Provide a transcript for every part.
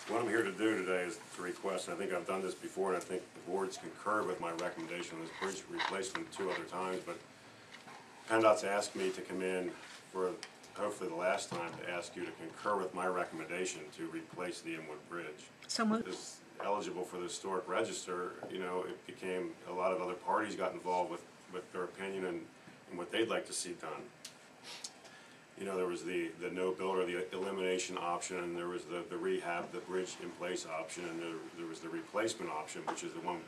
What I'm here to do today is to request, and I think I've done this before, and I think the board's concurred with my recommendation on this bridge replacement 2 other times, but PennDOT's asked me to come in for hopefully the last time to ask you to concur with my recommendation to replace the Inwood Bridge. So moved. It's eligible for the historic register. You know, it became, a lot of other parties got involved with their opinion and what they'd like to see done. You know, there was the no builder, the elimination option, and there was the rehab, the bridge in place option, and there was the replacement option, which is the one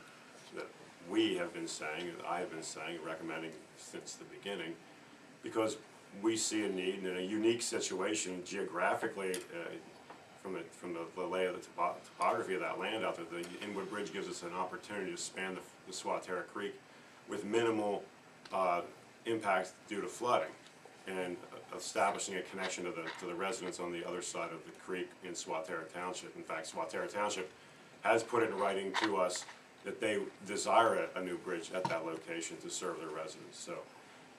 that we have been saying, that I have been saying, recommending since the beginning, because we see a need in a unique situation geographically from the lay of the topography of that land out there. The Inwood Bridge gives us an opportunity to span the Swatara Creek with minimal impact due to flooding, and establishing a connection to the residents on the other side of the creek in Swatara Township. In fact, Swatara Township has put it in writing to us that they desire a new bridge at that location to serve their residents. So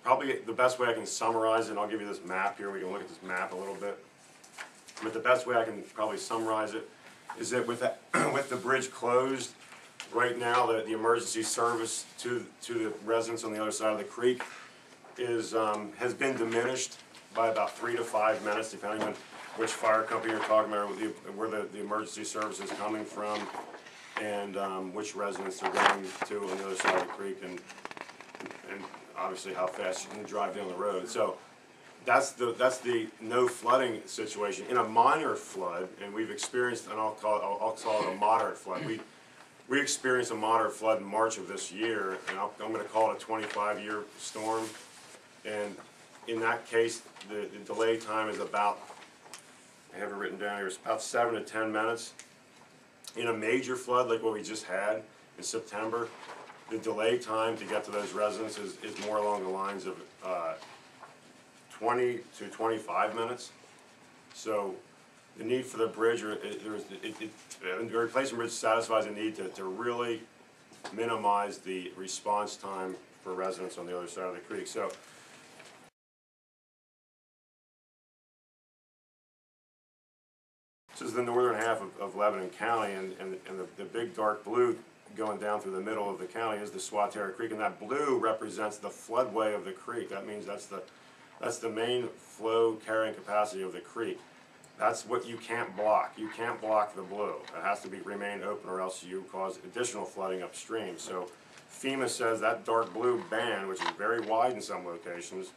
probably the best way I can summarize it, and I'll give you this map here, we can look at this map a little bit, but the best way I can probably summarize it is that with the bridge closed, right now the emergency service to the residents on the other side of the creek has been diminished by about 3 to 5 minutes, depending on which fire company you're talking about, where the emergency service is coming from, and which residents they're going to on the other side of the creek, and obviously how fast you can drive down the road. So that's the no flooding situation. In a minor flood, and we've experienced, and I'll call it a moderate flood. We experienced a moderate flood in March of this year, and I'm going to call it a 25-year storm. And in that case, the delay time is about, I have it written down here, it's about 7 to 10 minutes. In a major flood like what we just had in September, the delay time to get to those residents is more along the lines of 20 to 25 minutes. So the need for the bridge, the replacement bridge satisfies the need to really minimize the response time for residents on the other side of the creek. So this is the northern half of Lebanon County, and the big dark blue going down through the middle of the county is the Swatara Creek, and that blue represents the floodway of the creek. That means that's the main flow carrying capacity of the creek. That's what you can't block. You can't block the blue. It has to remain open, or else you cause additional flooding upstream. So FEMA says that dark blue band, which is very wide in some locations,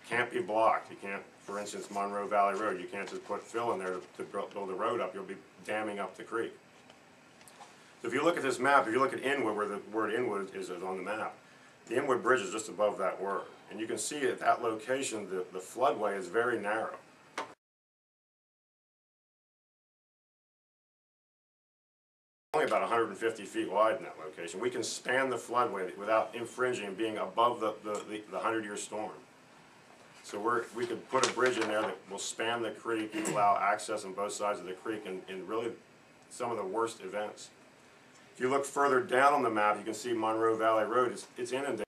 can't be blocked. You can't, for instance, Monroe Valley Road, you can't just put fill in there to build the road up. You'll be damming up the creek. So if you look at this map, if you look at Inwood, where the word Inwood is on the map, the Inwood Bridge is just above that word. And you can see at that location, the floodway is very narrow. Only about 150 feet wide in that location. We can span the floodway without infringing and being above the 100-year storm. So we could put a bridge in there that will span the creek and allow access on both sides of the creek in really some of the worst events. If you look further down on the map, you can see Monroe Valley Road. It's inundated.